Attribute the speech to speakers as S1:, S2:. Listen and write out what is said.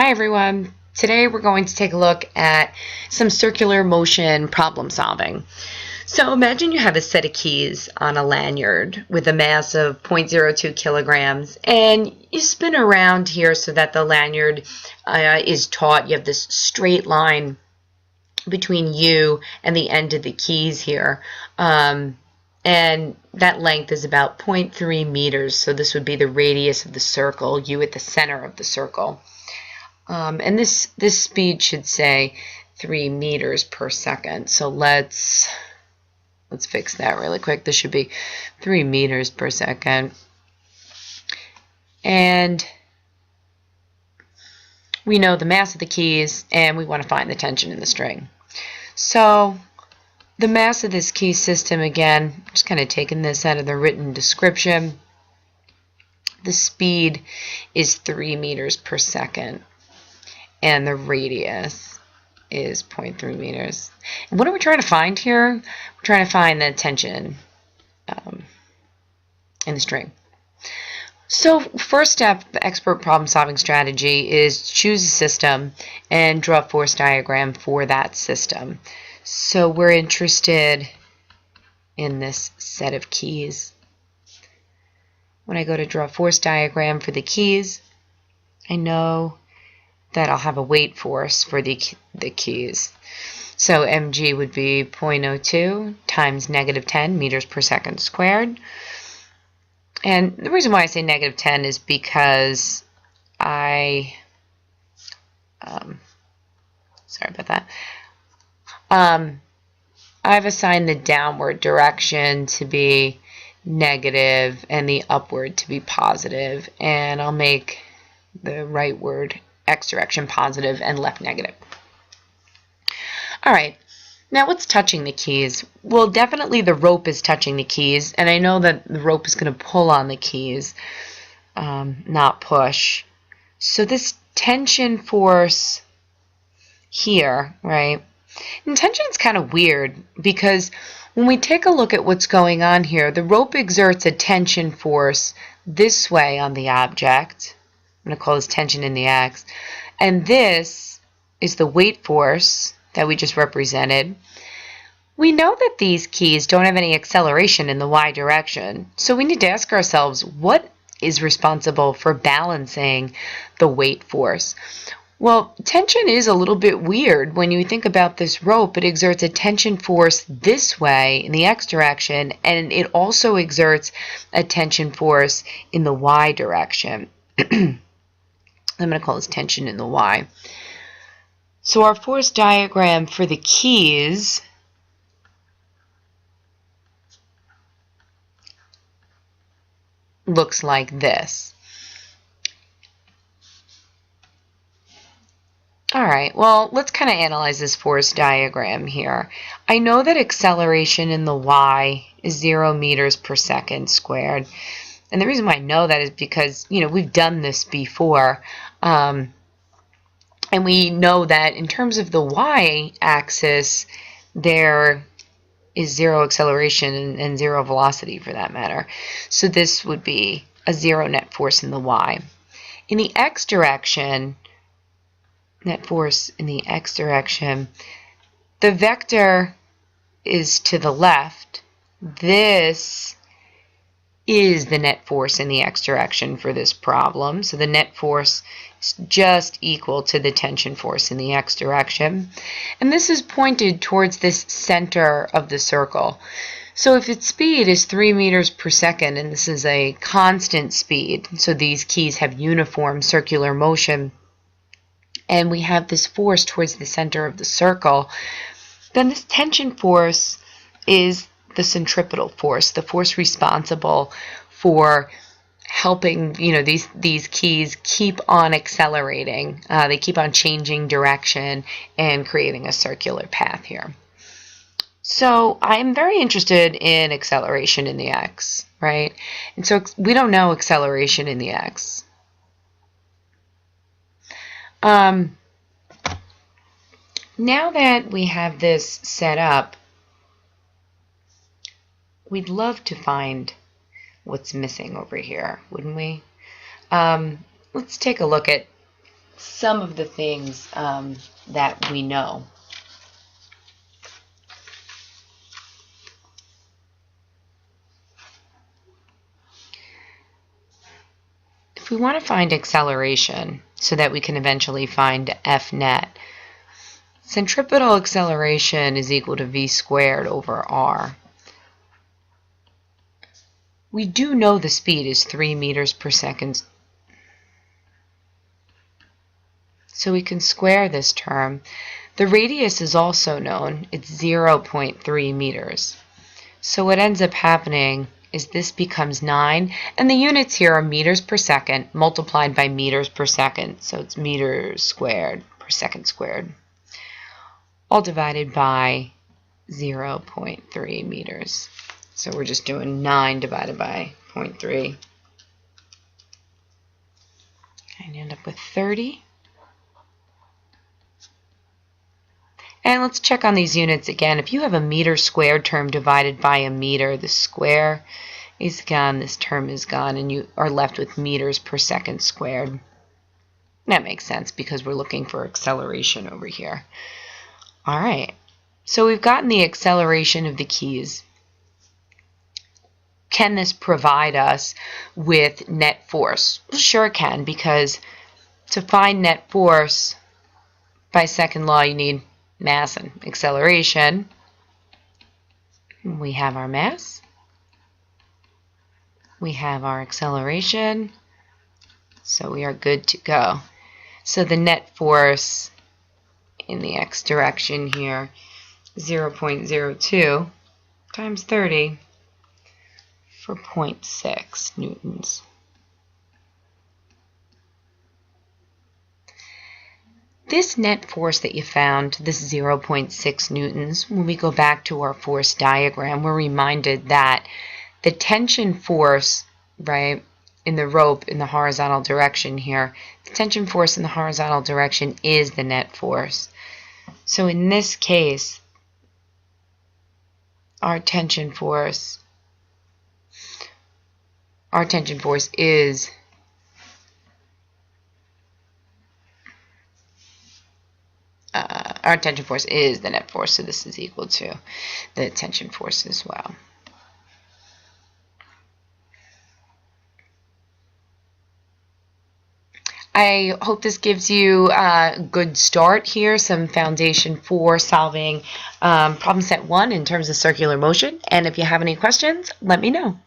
S1: Hi everyone. Today we're going to take a look at some circular motion problem solving. So imagine you have a set of keys on a lanyard with a mass of 0.02 kilograms and you spin around here so that the lanyard is taut. You have this straight line between you and the end of the keys here. And that length is about 0.3 meters. So this would be the radius of the circle, you at the center of the circle. And this speed should say 3 meters per second. So let's fix that really quick. This should be 3 meters per second. And we know the mass of the keys, and we want to find the tension in the string. So the mass of this key system, again, just kind of taking this out of the written description. The speed is 3 meters per second. And the radius is 0.3 meters. And what are we trying to find here? We're trying to find the tension in the string. So first step, the expert problem solving strategy is choose a system and draw a force diagram for that system. So we're interested in this set of keys. When I go to draw a force diagram for the keys, I know that I'll have a weight force for the keys. So mg would be 0.02 times -10 meters per second squared. And the reason why I say -10 is because sorry about that. I've assigned the downward direction to be negative and the upward to be positive, and I'll make the rightward x direction positive and left negative. All right, now what's touching the keys? Well, definitely the rope is touching the keys, and I know that the rope is going to pull on the keys, not push. So this tension force here, right? And tension is kind of weird because when we take a look at what's going on here, the rope exerts a tension force this way on the object. I'm going to call this tension in the x. And this is the weight force that we just represented. We know that these keys don't have any acceleration in the y direction. So we need to ask ourselves, what is responsible for balancing the weight force? Well, tension is a little bit weird. When you think about this rope, it exerts a tension force this way in the x direction, and it also exerts a tension force in the y direction. I'm going to call this tension in the y. So our force diagram for the keys looks like this. All right, well, let's kind of analyze this force diagram here. I know that acceleration in the y is 0 meters per second squared. And the reason why I know that is because, we've done this before. And we know that in terms of the y-axis, there is 0 acceleration and 0 velocity for that matter. So this would be a 0 net force in the y. In the x direction, net force in the x direction, the vector is to the left. This is the net force in the x direction for this problem. So the net force is just equal to the tension force in the x direction. And this is pointed towards this center of the circle. So if its speed is 3 meters per second, and this is a constant speed, so these keys have uniform circular motion, and we have this force towards the center of the circle, then this tension force is the centripetal force, the force responsible for helping these keys keep on accelerating. They keep on changing direction and creating a circular path here. So I'm very interested in acceleration in the x, right? And so we don't know acceleration in the x. Now that we have this set up, we'd love to find what's missing over here, wouldn't we? Let's take a look at some of the things that we know. If we want to find acceleration so that we can eventually find F net, centripetal acceleration is equal to v squared over r. We do know the speed is 3 meters per second, so we can square this term. The radius is also known. It's 0.3 meters. So what ends up happening is this becomes 9, and the units here are meters per second multiplied by meters per second. So it's meters squared per second squared, all divided by 0.3 meters. So we're just doing 9 divided by 0.3. And end up with 30. And let's check on these units again. If you have a meter squared term divided by a meter, the square is gone, this term is gone, and you are left with meters per second squared. That makes sense because we're looking for acceleration over here. All right, so we've gotten the acceleration of the keys. Can this provide us with net force? Well, sure it can, because to find net force by second law you need mass and acceleration. We have our mass, we have our acceleration, so we are good to go. So the net force in the x direction here, 0.02 times 30 for 0.6 newtons. This net force that you found, this 0.6 newtons, when we go back to our force diagram, we're reminded that the tension force, right, in the rope in the horizontal direction here, the tension force in the horizontal direction is the net force. So in this case, our tension force is the net force, so this is equal to the tension force as well. I hope this gives you a good start here, some foundation for solving problem set 1 in terms of circular motion. And if you have any questions, let me know.